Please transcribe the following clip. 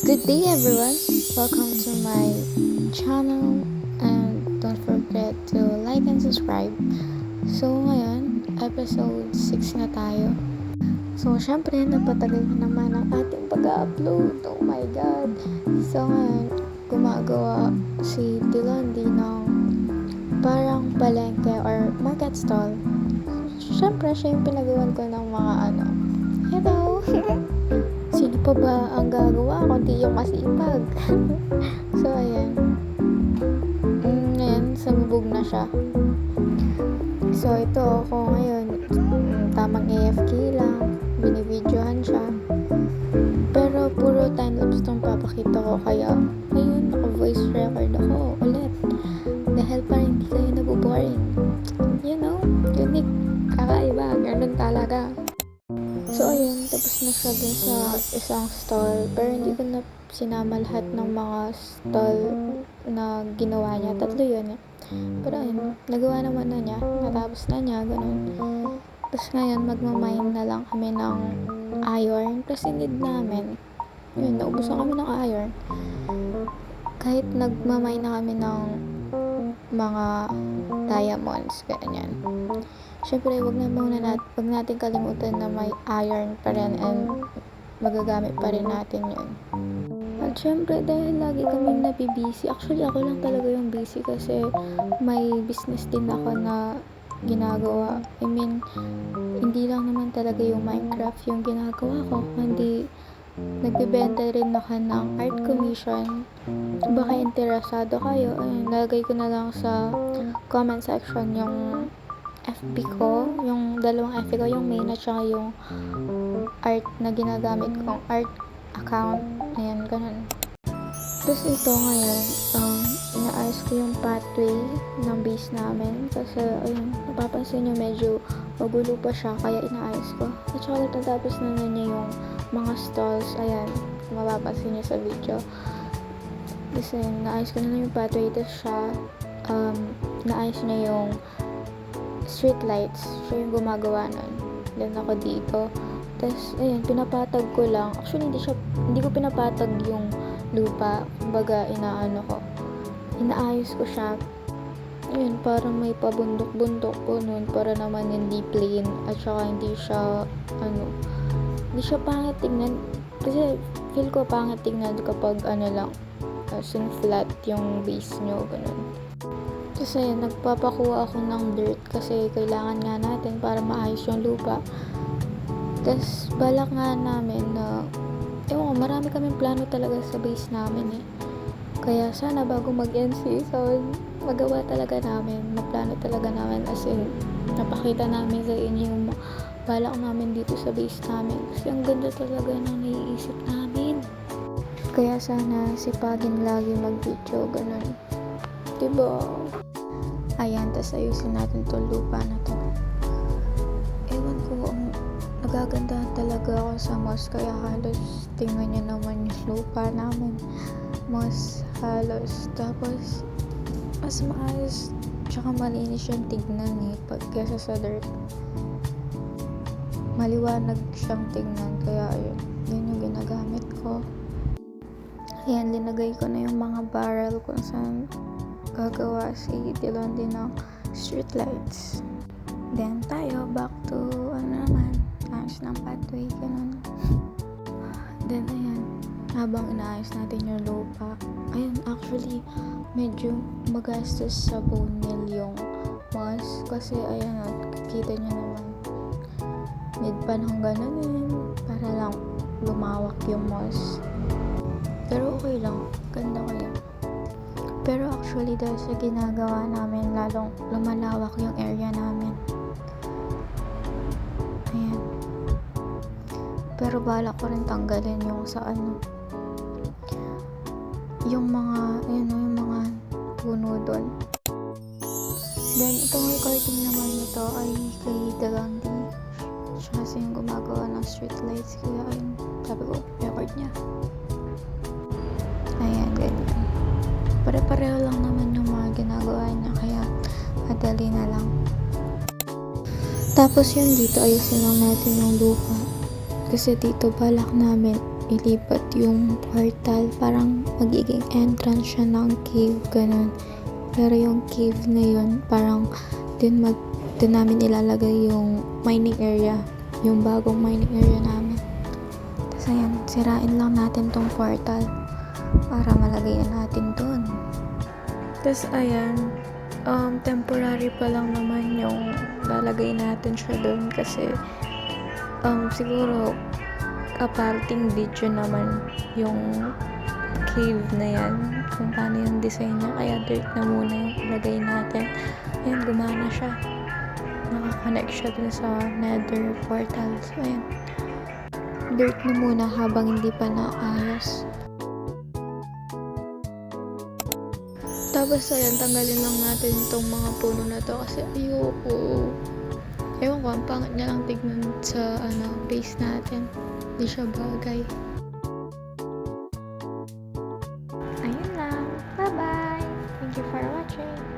Good day everyone! Welcome to my channel and don't forget to like and subscribe. So ngayon, episode 6 na tayo. So syempre, napatagal na naman ang ating pag-upload. Oh my god! So ngayon, gumagawa si Dilondi ng parang palengke or market stall. Syempre, siya yung pinagawan ko ng mga hello! Sino pa ba ang gagawa kundi yung masipag? So, ayan. Ngayon, sumubog na siya. So, ito ako ngayon. Tamang AFK lang. Binibidyohan siya. Pero, puro timelapse itong papakita ko. Kaya, ngayon, naka-voice record ako ulit. Dahil parang hindi kayo nabuboring. You know, unique. Kakaiba. Ganun talaga. So, ayun, tapos na siya dun sa isang stall. Pero hindi ko na sinama lahat ng mga stall na ginawa niya. Tatlo yun eh. Pero ayun, nagawa naman na niya. Natapos na niya, ganun. Tapos ngayon, magmamine na lang kami ng iron. Kasi need namin. Yun, naubusan kami ng iron. Kahit nagmamine na kami ng mga diamonds, ganyan. Siyempre, wag natin kalimutan na may iron pa rin and magagamit pa rin natin yun. At syempre, dahil lagi kaming nabibisi, actually ako lang talaga yung busy kasi may business din ako na ginagawa. I mean, hindi lang naman talaga yung Minecraft yung ginagawa ko, kundi nagbibenta rin ako ng art commission. Baka interesado kayo, ayun, lagay ko na lang sa comment section yung FB ko, yung dalawang FB ko, yung main at saka yung art na ginagamit kong art account. Ayan, ganun. Tapos ito ngayon, inaayos ko yung pathway ng base namin kasi, ayun, napapansin nyo medyo magulo pa siya, kaya inaayos ko. At saka natatapos na niya yung mga stalls, ayan, mapapansin nyo sa video. Kasi naayos ko na lang yung pathway, tapos siya, naayos na yung street lights. Siya yung gumagawa nun. Then ako dito. Tapos, ayun, pinapatag ko lang. Actually, hindi ko pinapatag yung lupa. Kumbaga, inaayos ko siya. Ayun, parang may pabundok-bundok po nun para naman hindi plain at saka hindi siya pangit tingnan. Kasi, feel ko pangit tingnan kapag as in flat yung base nyo, ganun. Kasi nagpapakuha ako ng dirt kasi kailangan nga natin para maayos yung lupa. Tapos balak nga namin na marami kaming plano talaga sa base namin eh. Kaya sana bago mag-NC so magawa talaga namin, maplano talaga namin, as in napakita namin sa inyo yung balak namin dito sa base namin. Kasi ang ganda talaga ng naiisip namin. Kaya sana sipagin lagi mag-video, ganun. Diba? Ayan, tas ayusin natin itong lupa na to. Ewan ko, nagagandahan talaga ako sa moss, kaya halos tingnan nyo naman yung lupa namin. Moss, halos. Tapos, mas maayos, tsaka malinis yung tignan eh, kesa sa dirt. Maliwanag siyang tignan, kaya ayun, yun yung ginagamit ko. Ayan, linagay ko na yung mga barrel kung saan gagawa si Dilondi ng street lights. Then tayo back to ayos ng pathway, ganun. Then ayan, habang inaayos natin yung lupa, ayun, actually medyo magastos sa bone meal yung moss kasi ayan, kita nyo naman need panahon ganunin para lang lumawak yung moss. Pero okay lang, ganda kaya. Pero actually dahil sa ginagawa namin, lalong lumalawak yung area namin. Ayan. Pero balak ko rin tanggalin yung yung mga puno doon. Then itong recording naman nito ay kay Dilondi. Siya kasi yung gumagawa ng street lights, kaya ayun, sabi ko, record niya. Ayan, ganyan. Pare-pareho lang naman yung mga ginagawa niya, kaya madali na lang. Tapos yun, dito ayusin lang natin yung lupa. Kasi dito balak namin ilipat yung portal. Parang magiging entrance siya ng cave, ganun. Pero yung cave na yun, parang dun namin ilalagay yung mining area, yung bagong mining area namin. Tapos ayan, sirain lang natin tong portal para malagay natin dun. Tapos ayan, temporary pa lang naman yung lalagay natin siya dun kasi siguro aparting video naman yung cave na yan, kung paano yung design niya, kaya dirt na muna yung ilagay natin. Ayan, gumana siya, nakakonect siya dun sa nether portal. So ayan, dirt na muna habang hindi pa naayos. Tapos ayan, tanggalin lang natin itong mga puno na to kasi ayoko. Ewan ko, ang pangit niya lang tignan sa base natin. Hindi siya bagay. Ayun lang. Bye-bye! Thank you for watching!